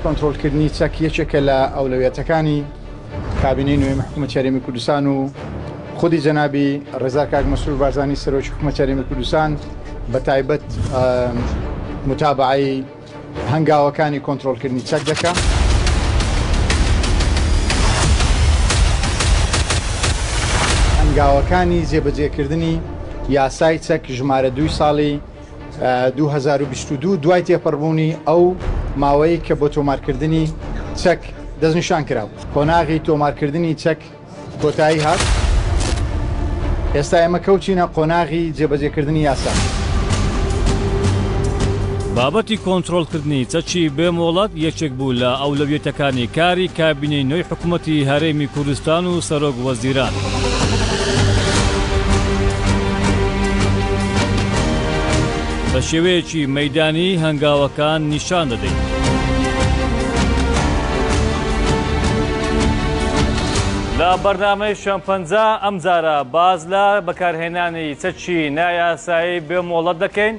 کۆنتڕۆلکردنی چەک یەکێکە لە ئەولەویەتەکانی کابینەی نوێی حکوومەت هەرێمی کوردستان و خودی جەنابی ڕێزا کاک مەسعود بارزانی سەرۆکی حکوومەت هەرێمی کوردستان بە تایبەت متابعەی هەنگاوەکانی کۆنتڕۆلکردنی چەک دەکات. هەنگاوەکانی جێبەجێکردنی یاسای چەک ژمارە 2 ساڵی 2022 دوای تێپەڕبوونی ئەو ماوەی کە بۆ تۆمارکردنی چەک دەستنیشان کراوە. کۆناغی تۆمارکردنی چەک کۆتایی هات. ئێستا ئێمە کەوچینە قۆناغی جێبەجێکردنی یاسا. بابەتی کۆنتڕۆلکردنی چەکی بێمۆڵەت یەکێک بوو لە ئەولەویەتەکانی کاری کابینەی نوێی حکوومەتی هەرێمی کوردستان و سەرۆک وەزیران. بە شێوەیەکی مەیدانی هەنگاوەکان نیشان دەدەین. لە بەرنامەی شەمپەنجە ئەم جارە باز لە بەکارهێنانی چەکی نایاسایی بێمۆڵەت دەکەین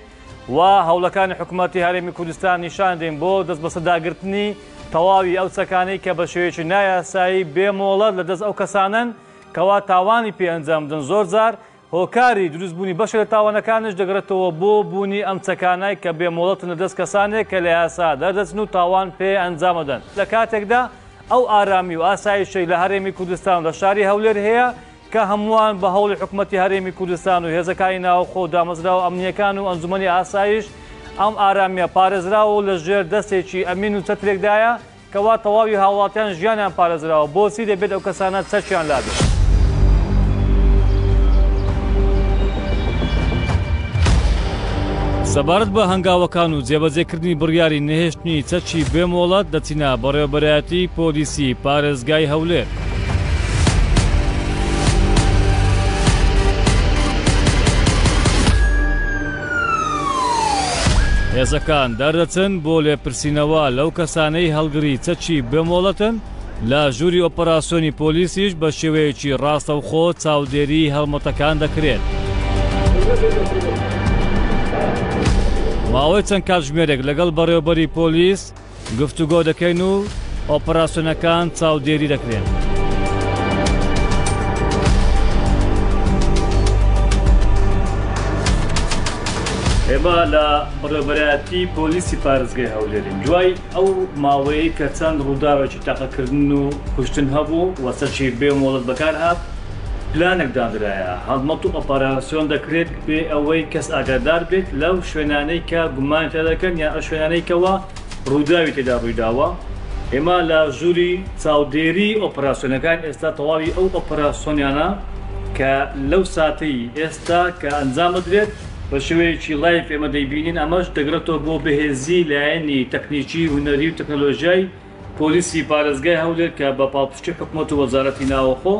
و هەوڵەکانی حکوومەتی هەرێمی کوردستان نیشان دەین بۆ دەست بە سەداگرتنی تەواوی ئەو چەکانەی کە بە شێوەیەکی نایاسایی بێمۆڵەت لە دەست ئەو کەسانن کەوا تاوانی پێ ئەنجام بدەن. زۆر جار هۆکاری دروستبوونی بەشێک لە تاوانەکانش دەگرێتەوە بۆ بوونی ئەم چەکانای کە بێمۆڵەتن لە دەست کەسانێک کە لە یاسا دەردەچن و تاوان پێ ئەنجام دەدەن. لە کاتێکدا ئەو ئارامی و ئاسایشەی لە هەرێمی کوردستان لە شاری هەولێر هەیە کە هەمووان بە هەوڵی حکوومەتی هەرێمی کوردستان و هێزەکانی ناوخۆ دامەزراوە ئەمنیەکان و ئەنجومەنی ئاسایش ئەم ئارامیە پارێزراوە و لە ژێر دەستێکی ئەمین و چەترێکدایە کەوا تەواوی هاوڵاتیان ژیانیان پارێزراوە. بۆچی دەبێت ئەو کەسانە چەکیان لابێت؟ سەبارەت بە هەنگاوەکان و جێبەجێکردنی بڕیاری نەهێشتنی چەکی بێمۆڵەت دەچینە بەڕێوەبەرایەتی پۆلیسی پارێزگای هەولێر. هێزەکان دەردەچن بۆ لێپرسینەوە لەو کەسانەی هەڵگری چەکی بێمۆڵەتن لە ژووری ئۆپەراسیۆنی پۆلیسیش بە شێوەیەکی ڕاستەوخۆ چاودێری هەڵمەتەکان دەکرێت. ماوەی چەند کاتژمێرێک لەگەڵ بەڕێوەبەری پۆلیس گفتوگۆ دەکەین و ئۆپەراسیۆنەکان چاودێری دەکرێن. ئێمە لە بەڕێوەبەرایەتی پۆلیسی پارێزگای هەولێرین. دوای ئەو ماوەیە کە چەند ڕووداوێکی تاقەکردن و کوشتن هەبوو و چەکی بێمۆڵەت بەکار هات، پلانێک دانرایە هەڵمەت و ئۆپەراسیۆن دەکرێت بێ ئەوەی کەس ئاگادار بێت لەو شوێنانەی کە گومان تێدا دەکەن یان ئەو شوێنانەی کەوە ڕووداوی تێدا ڕوویداوە. ئێمە لە ژووری چاودێری ئۆپەراسیۆنەکان ئێستا تەواوی ئەو ئۆپەراسیۆنیانە کە لەو ساتەی ئێستا کە ئەنجام بدرێت بە شێوەیەکی لایڤ ئێمە دەیبینین. ئەمەش دەگرێتەوە بۆ بەهێزی لایەنی تەکنیکی هونەری و تەکنۆلۆژیای پۆلیسی پارێزگای هەولێر کە بە پاڵپشتی حکوومەت و وەزارەتی ناوەخۆ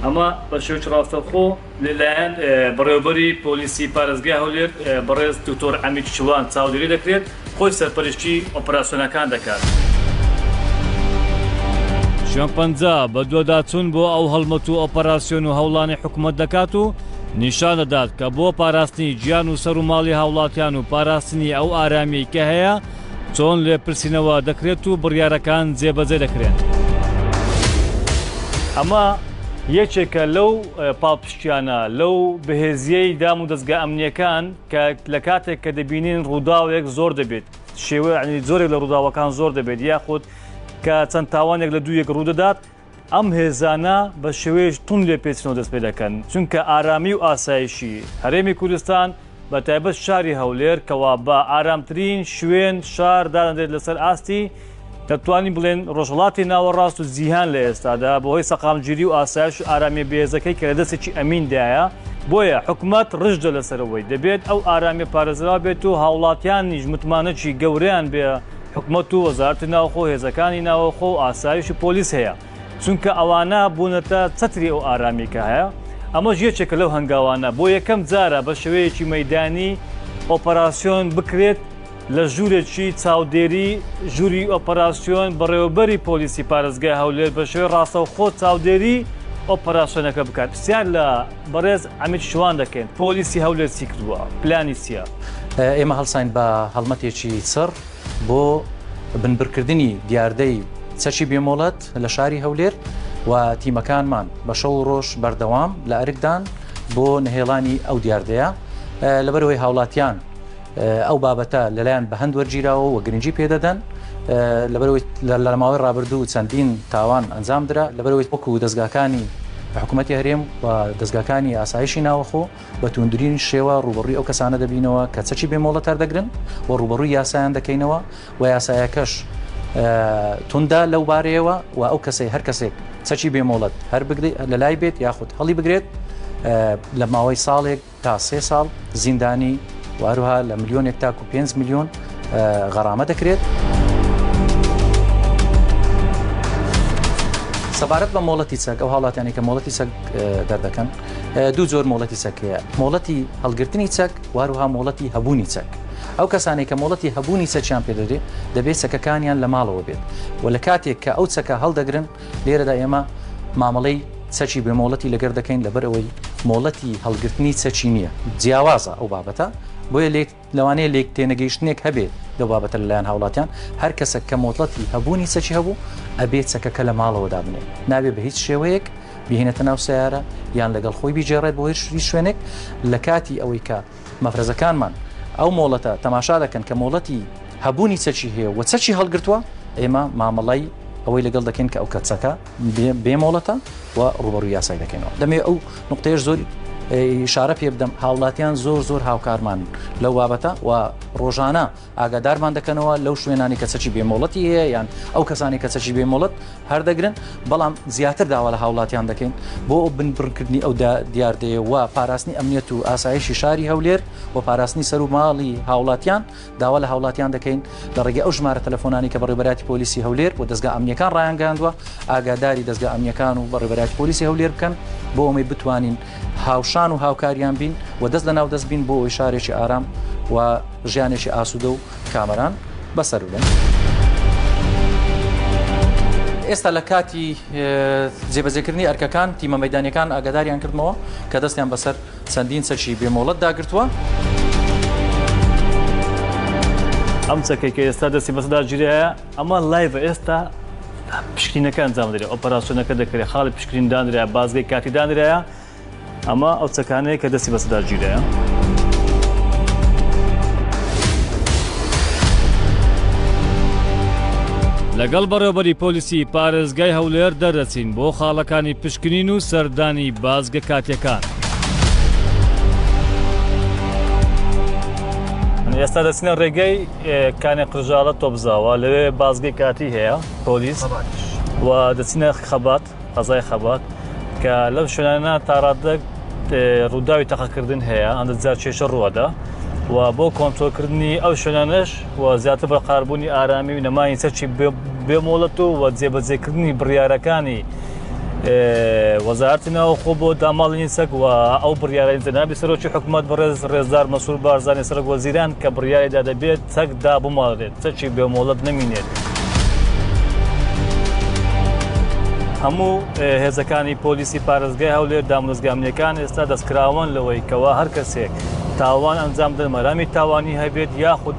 ئەمە بە شێوەیەکی ڕاستەوخۆ لەلایەن بەڕێوەبەری پۆلیسی پارێزگای هەولێر بەڕێز دکتۆر حەمید شوان چاودێری دەکرێت، خۆی سەرپەرشتی ئۆپەراسیۆنەکان دەکات. شەمپەنجە بە دووەداچوون بۆ ئەو هەڵمەت و ئۆپەراسیۆن و هەوڵانی حکوومەت دەکات و نیشان دەدات کە بۆ پاراستنی گیان و سەر و ماڵی هاوڵاتیان و پاراستنی ئەو ئارامی کە هەیە چۆن لێپرسینەوە دەکرێت و بڕیارەکان جێبەجێ دەکرێن. ئەمە یەکێکە لەو پاڵپشتیانە لەو بەهێزیەی دام و دەستگا ئەمنیەکان کە لە کاتێک کە دەبینین ڕووداوێک زۆر دەبێت، شێوەیە زۆرێک لە ڕووداوەکان زۆر دەبێت یاخود کە چەند تاوانێک لە دوویەک ڕوودەدات، ئەم هێزانە بە شێوەیەش تون لێ پێچنەوە دەست پێ دەکەن. چونکە ئارامی و ئاسایشی هەرێمی کوردستان بە تایبەت شاری هەولێر کەوا بە ئارامترین شوێن شار دادەنرێت لەسەر ئاستی، دەتوانین بڵێن ڕۆژهەڵاتی ناوەڕاست و جیهان لە ئێستادا بەهۆی سەقامگیری و ئاسایش و ئارامی بەهێزەکەی کە لە دەستێکی ئەمیندایە. بۆیە حکوومەت ڕژدە لەسەرەوەی دەبێت ئەو ئارامی پارێزراوە بێت و هاوڵاتیانیش متمانەی گەورەیان بێ حکوومەت و وەزارەتی ناوخۆ هێزەکانی ناوەخۆ و ئاسایش و پۆلیس هەیە، چونکە ئەوانە بوونەتە چەتری ئەو ئارامی کە هەیە. ئەمەش یەکێکە لەو هەنگاوانە بۆ یەکەم جارە بە شێوەیەکی مەیدانی ئۆپەراسیۆن بکرێت لە ژوورێکی چاودێری ژووری ئۆپەراسیۆن بەڕێوەبەری پۆلیسی پارێزگای هەولێر بە شێوەی ڕاستەوخۆ چاودێری ئۆپەراسیۆنەکە بکات. پرسیار لە بەڕێز حەمید شوان دەکەین پۆلیسی هەولێر چی کردووە؟ پلانی چییە؟ ئێمە هەڵساین بە هەڵمەتێکی سەر بۆ بنبرکردنی دیاردەی چەکی بێمۆڵەت لە شاری هەولێر و تیمەکانمان بە شەو و ڕۆژ بەردەوام لە ئەرکدان بۆ نهێڵانی ئەو دیاردەیە لەبەرەوەی هاوڵاتیان ئەو بابەتە لەلایەن بە هەند وەرگیراوە و گرنگی پێدەدەن لەبەرەوەی لە ماوەی ڕابردوو چەندین تاوان ئەنجام درا لەبەرەوەی وەکو دەستگاکانی حکوومەتی هەرێم و دەستگاکانی ئاسایشی ناوەخۆ بە توندترین شێوە ڕوبەڕووی ئەو کەسانە دەبینەوە کە چەکی بێمۆڵەت هەردەگرن و ڕوبەڕووی یاسایان دەکەینەوە و یاسایەکەش توندا لەو بارەیەوە و ئەو کەسەی هەر کەسێک چەکی بێمۆڵەت هەر لە لای بێت یاخود هەڵی بگرێت لە ماوەی ساڵێک تا 3 ساڵ زیندانی واروها لە ملیۆنێک تاکو 5 میلیۆن غەرامە دەکرێت. سەبارەت بە مۆڵەتی چەک ئەو هاوڵاتیانی کە مۆڵەتی چەک دەردەکەن دوو جۆر مۆڵەتی چەکەیە مۆڵەتی هەڵگرتنی چەک واروها مۆڵەتی هەبوونی چەک ئەو کەسانی کە مۆڵەتی هەبوونی چەکیان پێدەدرێت دەبێت چەکەکانیان لە ماڵەوە بێت و لە کاتێک کە ئەو چەکە هەڵدەگرن لێرەدا ئێمە مامەڵەی چەکی بێمۆڵەتی لەگەر دەکەین لەبەرەوەی مۆڵەتی هەڵگرتنی چەکی نییە جیاوازە ئەو بابەتە بۆیە لەوانەیە لێک تێنەگەیشتنێک هەبێت لەو بابەتە لەلایەن هاوڵاتیان هەر کەسێک کە مۆڵەتی هەبوونی چەکی هەبوو ئەبێت چەکەکە لە ماڵەوە دابنێت نابێت بە هیچ شێوەیەک بهێنێتە ناو سیارە یان لەگەڵ خۆی بیجێڕێت بۆ هیچ شوێنێک لە کاتی ئەوەی کە مەفرەزەکانمان ئەو مۆڵەتە تەماشا دەکەن کە مۆڵەتی هەبوونی چەکی هەیە و چەکی هەڵگرتووە ئێمە مامەڵی ئەوەی لەگەڵ دەکەین کە ئەو کەچەکە بێمۆڵەتە و ڕوبەڕووی یاسای دەکەینەوە دەمێ ئەو نقطەیەش زۆر ئیشارە پێ بدەم هاوڵاتیان زۆر هاوکارمان لەو بابەتە و ڕۆژانە ئاگادارمان دەکەنەوە لەو شوێنانی کە چەکی بێمۆڵەتی هەیە یان ئەو کەسانی کە چەکی بێمۆڵەت هەردەگرن بەڵام زیاتر داوا لە هاوڵاتیان دەکەین بۆ بنبڕکردنی ئەو دیاردەیە و پاراستنی ئەمنیەت و ئاسایشی شاری هەولێر و پاراستنی سەر و ماڵی هاوڵاتیان داوا لە هاوڵاتیان دەکەین لە ڕێگەی ئەو ژمارە تەلەفۆنانی کە بەڕێبەراتی پۆلیسی هەولێر و دەستگا ئەمنیەکان ڕایانگەاندووە ئاگاداری دەستگا ئەمنیەکان و بەڕێبەراتی پۆلیسی هەولێر بکەن بۆ ئەمەی بتوانین هاوشان و هاوکاریان بین و دەست لە ناو دەست بین بۆ ئەوی شارێکی ئارام و ژیانێکی ئاسوودە و کامەران بەسەر بدەن. ئێستا لە کاتی جێبەجێکردنی ئەرکەکان تیمە مەیدانیەکان ئاگاداریان کردمەوە کە دەستیان بەسەر چەندین چەکی بێمۆڵەت داگرتووە. ئەم چەکەی کە ئێستا دەستی بەسەدا گیرەیە ئەمە لایڤە ئێستا پشکنینەکە ئەنجام دەدرێت ئۆپەراسیۆنەکە دەکرێت خاڵی پشکنین دانرایە بازگەی کاتی دانرایە ئەمە ئەو چەکانەیە کە دەستی بەسەدا گیرەیە. لەگەڵ بەڕێوەبەری پۆلیسی پارێزگای هەولێر دەردەچین بۆ خاڵەکانی پشکنین و سەردانی بازگە کاتیەکان. ئێستا دەچینە ڕێگەی کانێ قژاڵە تۆبزاوە لەوێ بازگەی کاتی هەیە پۆلیس و دەچینە خەبات قەزای خەبات کە لەو شوێنانە تاڕادەک ڕووداوی تەقەکردن هەیە ئەندە جار کێشە ڕووەدا و بۆ کۆنتۆلکردنی ئەو شوێنانەش و زیاتر بە قاربوونی ئارامی و نەمای چەکی بێمۆڵەت و جێبەجێکردنی بڕیارەکانی وەزارەتی ناوەخۆ بۆ داماڵنی چەک و ئەو بڕیارە جەنابی سەرۆکی حکوومەت بەڕێز ڕێزدار مەسوول بارزانی سەرۆک وەزیران کە بڕیارێدا دەبێت چەک دابماڵێت چەکی بێمۆڵەت نەمینێت. هەموو هێزەکانی پۆلیسی پارێزگای هەولێر دامۆزگامنیەکان ئێستا دەستکراون لەوەی کەوا هەر کەسێک تاوان ئەنجام بدەن مەرامی تاوانی هەبێت یاخود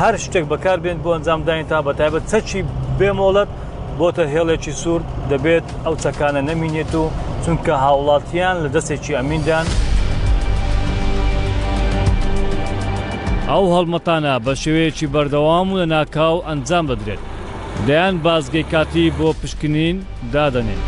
هەر شتێک بەکار بێن بۆ ئەنجامدانی تا بەتایبەت چەکی بێمۆڵەت بۆتە هێڵێکی سوور دەبێت ئەو چەکانە نەمینێت و چونکە هاوڵاتیان لە دەستێکی ئەمیندان ئەو هەڵمەتانە بە شێوەیەکی بەردەوام و لە ناکاو ئەنجام بدرێت دەیان بازگەی کاتی بۆ پشکنین دادەنێن.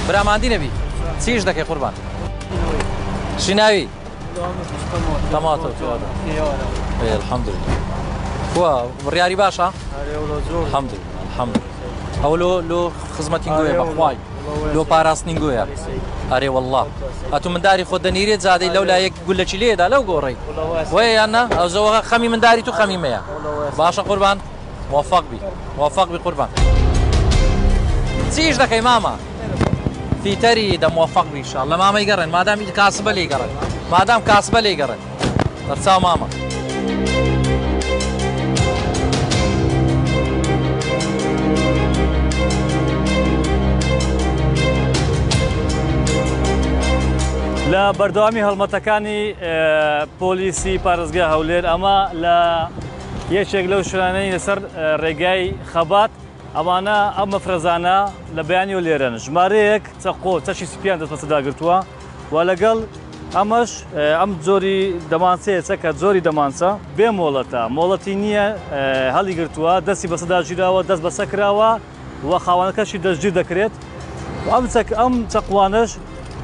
براماندی نەبی چیش دەکەی قوربان چی ناوی تەماتۆ الحەمدولله وە بڕیاری باشە الحەمدولله ئەو لۆ خزمەتی گوێ بەخوای لۆ پاراستنی گوێە ئەرێ وەڵڵا ئەتو منداری خۆ دەنیرێت زادەی لەو لایەک گولەکی لێدا لەو گۆڕی وەیە یاننا ئەو زەوە خەمی منداری تو خەمیمەیە باشە قوربان موفق بی قوربان چیش دەکەی ماما فیتەری دەموفق بی ئینشاءالله مامەی گەڕێن مادام کاسبە لێ گەڕێن مادام کاسبە لێ گەڕێن دەرچاو ماما لە بەردەوامی هەڵمەتەکانی پۆلیسی پارێزگای هەولێر ئەمە لە یەکێک لەو شوێنانەی لەسەر ڕێگای خەبات ئەمانە ئەم مەفرەزانە لە بەیانی و لێرەن ژمارەیەک چەشی سپیان دەستبەسەداگرتووە و لەگەڵ ئەمەش ئەم جۆری دەمانچەیە چەکە جۆری دەمانچە بێ مۆڵەتە مۆڵەتی نییە هەڵی گرتووە دەستی بەسەداگیراوە دەست بەسە کراوە و خاوەنەکەشی دەستگیر دەکرێت ئەم چەقوانش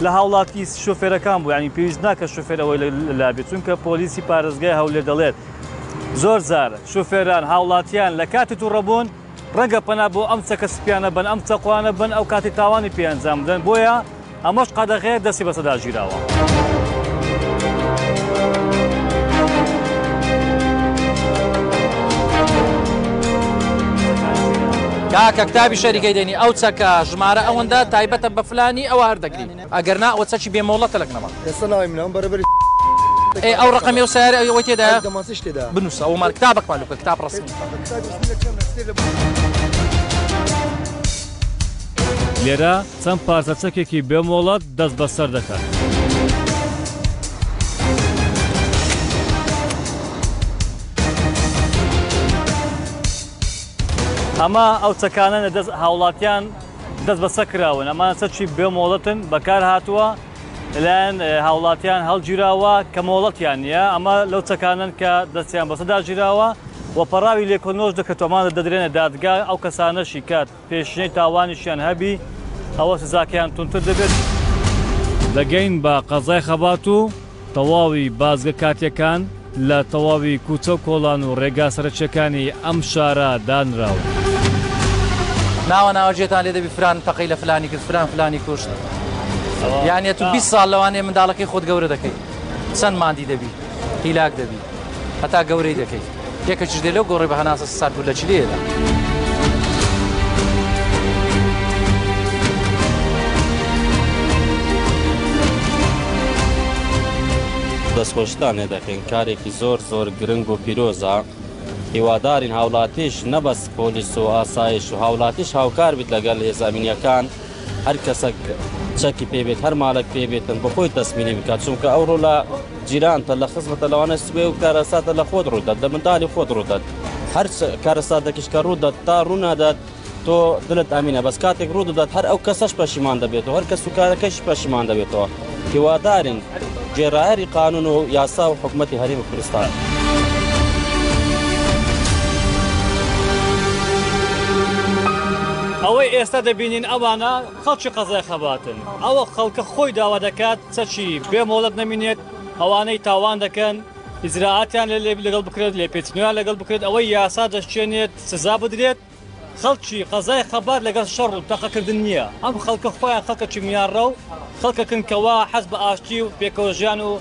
لە هاوڵاتی شۆفێرەکان بوو ینی پێویست ناکە شۆفێرەوەی لابێت چونکە پۆلیسی پارێزگای هەولێر دەڵێت زۆر جار شۆفێران هاوڵاتیان لە کاتی تووڕەبوون ڕەنگە پەنا بۆ ئەم چەکە سپیانە بن ئەم چەقوانە بن ئەو کاتی تاوانی پێنجام بدەن بۆیە ئەمەش قەدەغەیە دەستی بەسەداگیراوە. کاکە کتابی شەریکەی دێنی ئەو چەکە ژمارە ئەوەندە تایبەتە بە فلانی ئەوە هەردەگری ئەگەر نا ئەوە چەکی بێمۆڵەتە لەکنەوە ئێستا ناوی منەوە بەرەبەری ئەو ڕقەمی و سیارە ئەوەی تێدا دەماسیش تێدا بنووسە ئەومان کتابێکمان لەکە کتاب ڕسمی لێرە چەند پارچە چەکێکی بێمۆڵەت دەست بەسەر دەکات. ئەمە ئەو چەکانە لە هاوڵاتیان دەست بەسە کراون ئەمانە چەکی بێمۆڵەتن بەکار هاتووە لەلایەن هاوڵاتیان هەڵگیراوە کە مۆڵەتیان نییە ئەمە لەو چەکانن کە دەستیان بەسەدا گیراوە و پەراوی لێکۆنۆژ دەکەوتەمانە دەدرێنە دادگا ئەو کەسانەشی کات پێشنەی تاوانیشیان هەبی ئەوە سزاکەیان تونتر دەبێت. دەگەین بە قەزای خەبات و تەواوی بازگە کاتیەکان لە تەواوی کوچە و کۆڵان و ڕێگا سەرچەکانی ئەم شارە دانراوە. ناوە ناوەجێتان لێ دەبی فران تەقەی لە فلانی کرد فلانی کوشت یانێت تو 20 ساڵ لەوانەیە منداڵەکەی خۆت گەورە دەکەیت چەند ماندی دەبی هیلاک دەبی هەتا گەورەی دەکەیت یەکەچش دێ لەو گۆڕی بە هەناسە سات بوو لە چلێدا دەستخۆشتان لێ دەکەین کارێکی زۆر گرنگ و پیرۆزە هیوادارین هاوڵاتیش نەبەست پۆلیس و ئاسایش و هاوڵاتیش هاوکار بیت لەگەڵ هێزانینیەکان هەر کەسێک چەکی پێبێت هەر ماڵک پێبێتن بە خۆی تەسمیلی بکات چونکە ئەوڕۆ لە جیرانتە لە خزمەتە لەوانە سوێ و کارەساتە لە خۆت ڕوودات لە منداڵی خۆت ڕوودات هەر کارەساتێکیش کە ڕوودات تا ڕوونادات تۆ دلت ئەمینە بەس کاتێک ڕوودەدات هەر ئەو کەسەش پەشیمان دەبێتەوە هەر کەس و کارەکەش پەشیمان دەبێتەوە هیوادارین جێڕایەری قانون و یاسا و حکومەتی هەرێمی کوردستان. ئەوەی ئێستا دەبینین ئەوانە خەڵکی قەزای خەباتن ئەوە خەڵکە خۆی داوا دەکات چەچی بێمۆڵەت نەمینێت ئەوانەی تاوان دەکەن ئیزراعاتیان لەگەڵ بکرێت لێ پێچنیان لەگەڵ بکرێت ئەوەی یاسا دەشتێنێت سزا بدرێت خەڵکی قەزای خەبات لەگەڵ شەڕ و تەقەکردن نییە ئەم خەڵکە خۆیان خەڵکەکی میانڕە و خەڵکەکن کەوا حەز بە ئاشتی و پێکەوەژیان و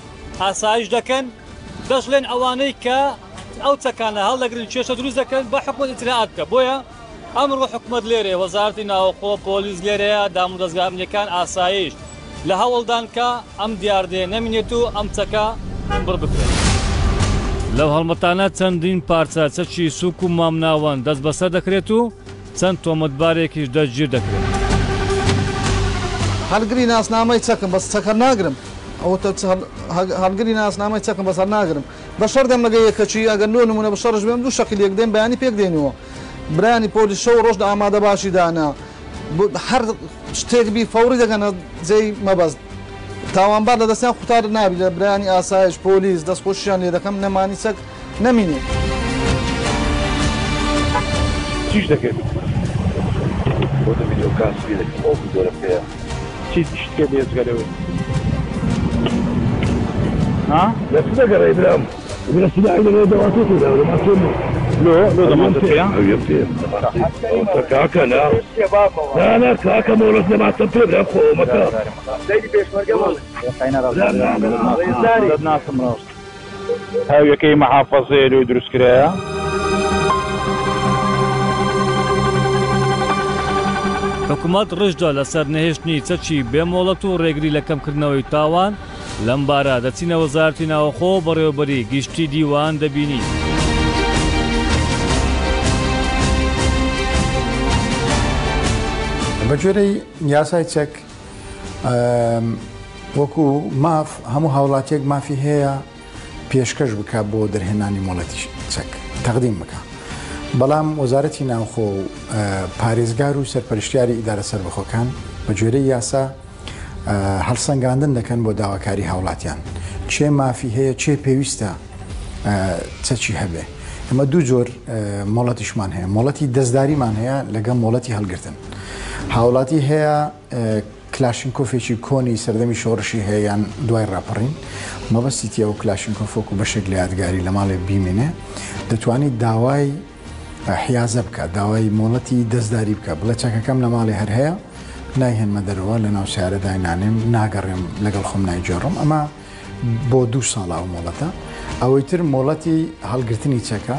ئاسایش دەکەن دەژڵێن ئەوانەی کە ئەو چەکانە هەڵدەگرن کێشە دروست دەکەن بە حکومەت ئیجراعات بکە بۆیە ئەمڕۆ حکومەت لێرێ وەزارەتی ناوخۆ پۆلیس لێرەیە دام و دەستگا ئەمنیەکان ئاسایش لە هەوڵدان کە ئەم دیاردێ نەمینێت و ئەم چەکە بڕ بکرێت. لەو هەڵمەتانە چەندین پارچە چەکی سووک و مامناوەن دەست بەسەر دەکرێت و چەند تۆمەتبارێکیش دەستگیر دەکرێت. هەڵگری ناسنامەی چەکم بەس چەکە ناگرم ئەوە هەڵگری ناسنامەی چەکم بەسەر ناگرم بە شەر دەم لەگە یەکەچی ئەگەر نۆ نمونە بە شەڕش بێم دوو شەکل یەک دێن بەیانی پێک دێنەوە برانی پۆلیس شەو ڕۆژ ئامادە باشی دانا هەر شتێک بی فەوری دەگەنە جێی مەبەست تاوانبار لە دەستیان قوتار نابی لە برانی ئاسایش پۆلیس دەستخۆشیان لێ دەکەم نەمانی چەک نەمینێ چیش دەکەێت بۆ دەبیێت و کاسبی دەکەم ئەو زۆرە پێ چی شتێ بێزگەرەوە لەچ دەگەڕێ برام سلاحی لەوێ دەواتۆ دەماتۆ لۆ دەماتە کاکە نا کاکە مۆڵەت دەماتە پێ برام خۆمەکە ناسم ڕاست هاویەکەی مەحافەزەیە لێ دروستکرایە حکوومەت ڕژدا لەسەر نەهێشتنی چەکی بێمۆڵەت و ڕێگری لە کەمکردنەوەی تاوان لەم بارە دەچینە وەزارەتی ناوخۆ بەڕێوەبەری گشتی دیوان دەبینی. بە جۆرەی یاسای چەک وەکو ماف هەموو هاوڵاتێک مافی هەیە پێشکەش بکە بۆ دەرهێنانی مۆڵەتی چەک تەقدیم بکە. بەڵام وەزارەتی ناوخۆ و پارێزگار و سەرپەرشتیاری ئیدارە سەربەخۆکان بە گوێرەی یاسا هەڵسەنگاندن دەکەن بۆ داواکاری هاوڵاتیان. چێ مافی هەیە چێ پێویستە چەکی هەبێ. ئەمە دوو جۆر مۆڵەتیشمان هەیە. مۆڵەتی دەستداریمان هەیە لەگەڵ مۆڵەتی هەڵگرتن. هاوڵاتی هەیە کلاشینکۆفێکی کۆنی سەردەمی شۆڕشی هەیە یان دوای ڕاپەڕین مەبەستیتە و کلاشینکۆفۆک و بەشێک لە یادگاری لە ماڵێ بیمێنێ دەتوانیت داوای حیازە بکە داوای مۆڵەتی دەستداری بکە بڵێ چەکەکەم لە ماڵی هەر هەیە نایهێنمە دەرەوە لە ناو سیارەدای نانێم ناگەڕێم لەگەڵ خۆم نایجێڕم ئەمە بۆ 2 ساڵ ئەو مۆڵەتە ئەوەی تر مۆڵەتی هەڵگرتنی چەکە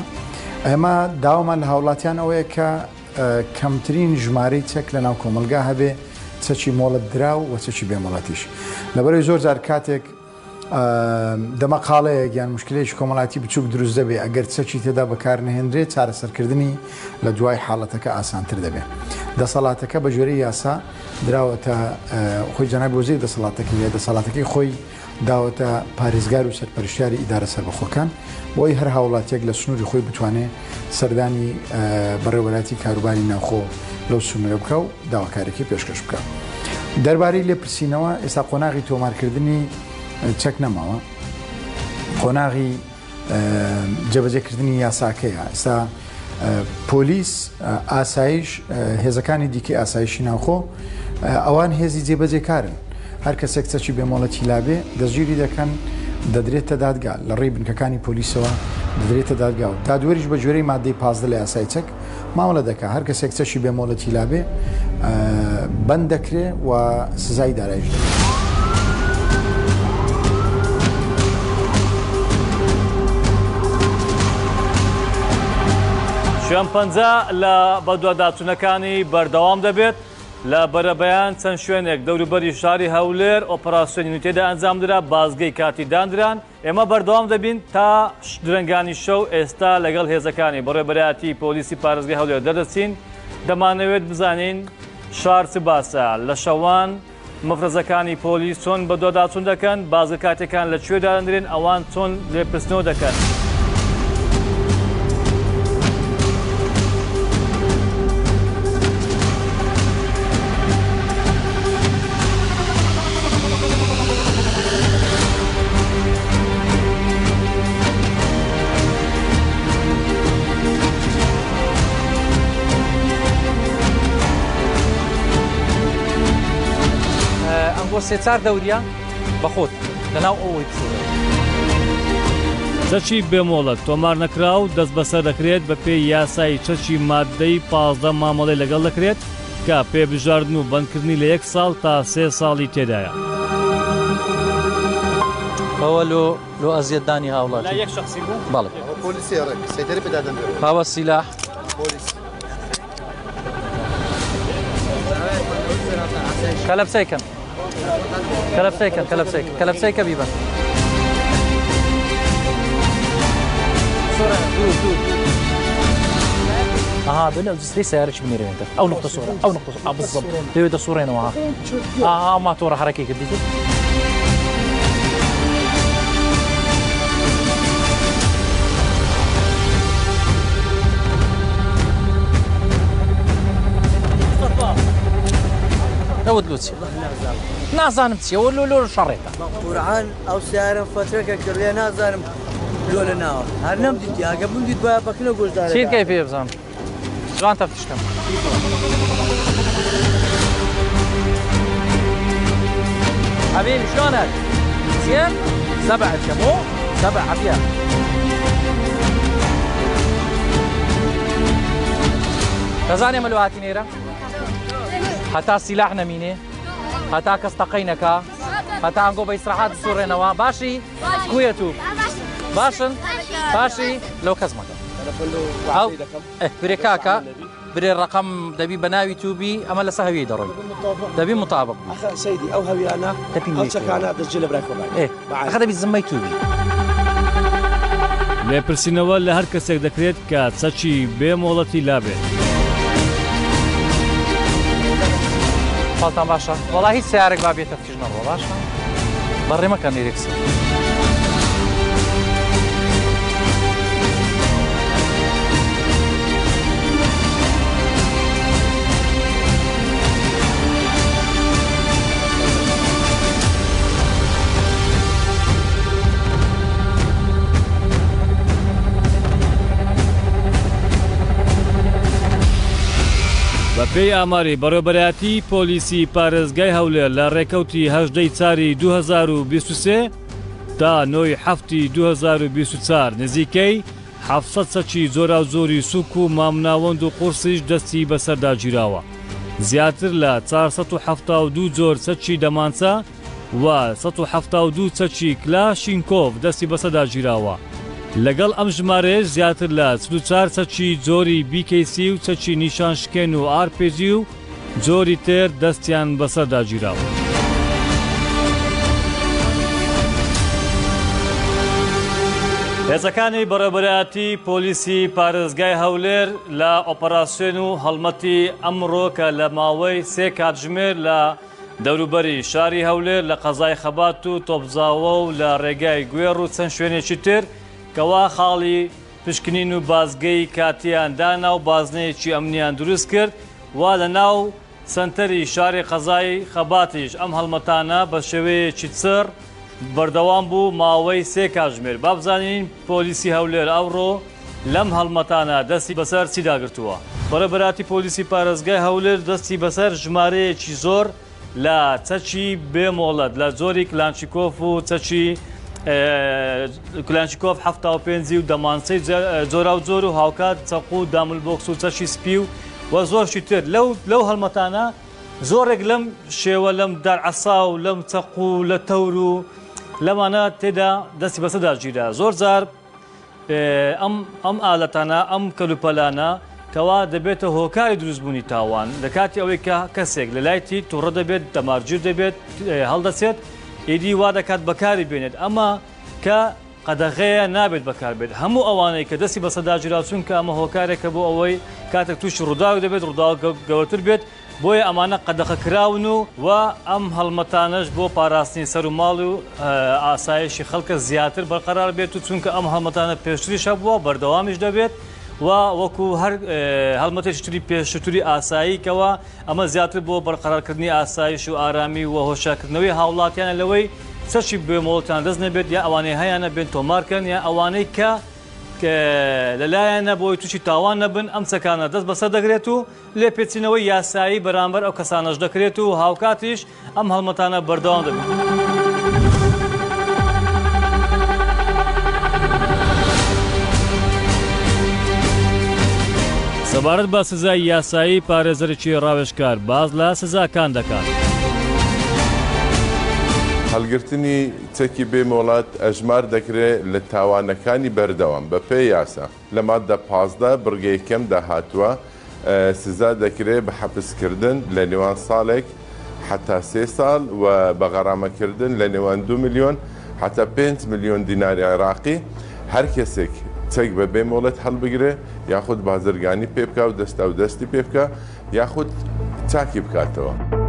ئەمە داوامان لە هاوڵاتیان ئەوەیە کە کەمترین ژمارەی چەک لە ناو کۆمەلگا هەبێ چەکی مۆڵەت درا و چەکی بێمەڵەتیش لەبەرەوەی زۆر جار کاتێک دەمەقاڵەیەک یان مشکلێکی کۆمەڵاتی بچووک دروست دەبێ ئەگەر چەکی تێدا بەکار نهێنرێت چارەسەرکردنی لە دوای حاڵەتەکە ئاسانتر دەبێت. دەسەڵاتەکە بە ژێرەی یاسا دراوەتە خۆی جەنابی وەزیر دەسەڵاتەکەی لێ دەسەڵاتەکەی خۆی داوەتە پارێزگار و سەرپەرشتیاری ئیدارە سەربەخۆکان بۆی هەر هاوڵاتێک لە سنووری خۆی بتوانێت سەردانی بەڕێوەلاتی کاروباری ناوخۆ لەو سنوورە بکە و داواکارێکی پێشکەش بکە. دەربارەی لێپرسینەوە ئێستا قۆناغی تۆمارکردنی چەک نەماوە قۆناغی جێبەجێکردنی یاساکەیە ئێستا پۆلیس ئاسایش هێزەکانی دیکەی ئاسایشی ناوخۆ ئەوان هێزی جێبەجێکارن هەر کەسێک چەکی بێمۆڵەتی لابێ دەستگیری دەکەن دەدرێتە دادگا لە ڕێی بنکەکانی پۆلیسەوە دەدرێتە دادگا و دادوەریش بە گوێرەی مادەی 15 لە یاسای چەک مامەڵە دەکات هەر کەسێک چەشی بێمۆڵەتی لابێ بەند دەکرێ و سزای دارایش دەکات. شوێن پەنجە لە بەدواداچوونەکانی بەردەوام دەبێت لە بەرەبەیان چەند شوێنێک دەوروبەری شاری هەولێر ئۆپەراسیۆنی تێدا ئەنجامدرا بازگەی کاتی دانران ئێمە بەردەوام دەبین تا درەنگانی شەو ئێستا لەگەڵ هێزەکانی بەڕێبەرایەتی پۆلیسی پارێزگای هەولێر دەرەچین دەمانەوێت بزانین شار چ باسە لە شەوان مەفرەزەکانی پۆلیس چۆن بەدواداچوون دەکەن بازگە کاتێکان لەکوێ دادەنرێن ئەوان چۆن لێپرسنەوە دەکەن. بۆ سێ-چار دەوریە بەخۆت لەناو ئەوەی چەکی بێمۆڵەت تۆمار نەکرا و دەست بەسەر دەکرێت بە پێی یاسای چەکی مادەی 15 مامەڵەی لەگەڵ دەکرێت کە پێبژاردن و بەندکردنی لە 1 ساڵ تا 3 ساڵی تێدایە. ئەوە لۆ ئەزیەتدانی هاوڵاتی یەک شخصی بوو؟ بەڵێ پۆلیسی سەیدەری پێدادەنرێت پاوە سیلاح کەلەپسەیکەن کەلەپسەیکە بیبن ئاها بنە دەستەی سیارەی بنێرێنێتە ئەو نقطە سۆرە ئەو نقطە بالضبط دەوێت دەسوڕێنەوە ئاها ماتۆرە حرەکەی کردیت نەوت لوچی نازانم چیە وە لۆ شەڕێتە قورعان ئەو سیارە فترەکە کردێ نازانم لۆ لە ناوە هەر نەمدیتی ئەگە بمدیت بە بەکنە گۆشدارە چیرکەی پێ بزانم جوان تەفتیشکەم حبيبي شلونك؟ زين؟ 7 كمو؟ 7 عافية كزاني ملوهاتي نيرة؟ حتى السلاح نمينه حتى كستقينك حتى انقو بإسراحات السورينوا باشي كويتو باشن باشي لو كزمك أو بريكاكا بري الرقم دبي بناوي توبي أما لسهوي دروي دبي مطابق أخ سيدي أو هوي أنا أو شكانا دجل براكو إيه أخ دبي زمي توبي لێپرسینەوە لە هەر کەسێک دەکرێت کە چەکی بێمۆڵەتی لابێت. فالتان باشە وەڵا هیچ سیارێک با بێتە تفتیش نەڕۆ باشە بەڕێمەکان لێرێکس بەپێی ئاماری بەڕێوەبەرایەتی پۆلیسی پارێزگای هەولێر لە ڕێکەوتی 18 چاری 2023 تا 9 هەفتی 2024 نزیکەی 700 سەچی جۆراوجۆری سووک و مامناوەند و قورسیش دەستی بەسەردا گیراوە. زیاتر لە 472 جۆر سەچی دەمانچە و 172 سەچی کلاشینکۆڤ دەستی بەسەردا گیراوە. لەگەڵ ئەم ژمارەیەش زیاتر لە 44 سەچی جۆری BKC و سەچی نیشانشکێن و RPG و جۆری تر دەستیان بەسەردا گیراوە. هێزەکانی بەڕێوەبەرایەتی پۆلیسی پارێزگای هەولێر لە ئۆپەراسیۆن و هەڵمەتی ئەمڕۆ کە لە ماوەی 3 کاتژمێر لە دەوروبەری شاری هەولێر لە قەزای خەبات و تۆپزاوە و لە ڕێگای گوێڕ و چەند شوێنێکی تر کەوا خاڵی پشکنین و بازگەی کاتیان دانا و بازنەیەکی ئەمنیان دروست کرد وا لە ناو سنتەری شاری قەزای خەباتیش ئەم هەڵمەتانە بە شێوەیەکی چڕ بەردەوام بوو ماوەی 3 کاتژمێر. با بزانین پۆلیسی هەولێر ئەوڕۆ لەم هەڵمەتانە دەستی بەسەر چی داگرتووە. بەڕێوەبەرایەتی پۆلیسی پارێزگای هەولێر دەستی بەسەر ژمارەیەکی زۆر لە چەچی بێمۆڵەت لە جۆری کلانچیکۆف و چەچی کلانچیکۆف 75 و دەمانچەی جۆراوجۆر و هاوکات چەق و داملبۆکس و چەشی سپی و زۆرشی تر لەو هەڵمەتانە زۆرێک لەم شێوە لەم دارعەسا و لەم چەق و لە تەور و لەمانە تێدا دەستی بەسەردا گیرا. زۆر جار ئەم ئالەتانە ئەم کەلوپەلانە کەوا دەبێتە هۆکاری دروستبوونی تاوان لە کاتی ئەوەی کە کەسێک لە لایتی تووڕە دەبێت دەمارگیر دەبێت هەڵدەچێت ئیدی وا دەکات بەکاری بێنێت ئەمە کە قەدەغەیە نابێت بەکاربێت. هەموو ئەوانەی کە دەستی بەسەردا گیرا چونکە ئەمە هۆکارێکە بۆ ئەوەی کاتێک تووشی ڕووداوی دەبێت ڕووداو گەورەتر بێت بۆیە ئەمانە قەدەغەکراون و ئەم هەڵمەتانەش بۆ پاراستنی سەر و ماڵ و ئاسایشی خەڵکە زیاتر بەرقەرار بێت و چونکە ئەم هەڵمەتانە پێشتریش بووە بەردەوامیش دەبێت و وەکو هەر هەڵمەتێکی تری پێشتری ئاساییکەوە ئەمە زیاتر بۆ بەرقەرارکردنی ئاسایش و ئارامی و هۆشارکردنەوەی هاوڵاتیانە لەوەی چەشی بێمۆڵەتان دەست نەبێت یا ئەوانەی هەیەە بێن تۆمارکەن یا ئەوانەی کە لەلایەنە بۆی تووشی تاوان نەبن ئەم چەکانە دەست بەسەر دەگرێت و لێپێچینەوەی یاسایی بەرامبەر ئەو کەسانەش دەکرێت و هاوکاتیش ئەم هەڵمەتانە بەردەوام دەبێت. سەبارەت بە سزای یاسایی پارێزەرێکی ڕاوێژکار باز لە سزاکان دەکات. هەڵگرتنی چەکی بێمۆڵەت ئەژمار دەکرێت لە تاوانەکانی بەردەوام بە پێی یاسا لە ماددە 15 بڕگەی کەم داهاتووە سزا دەکرێت بە حەبسکردن لە نێوان ساڵێک حتا 3 ساڵ و بە غەرامەکردن لە نێوان 2 میلیۆن حتا 5 میلیۆن دیناری عێراقی هەر کەسێک چەک بە بێمۆڵەت هەڵبگرێ یاخود بازرگانی پێ بکە و دەستا و دەستی پێ بکە یاخود چاکی بکاتەوە.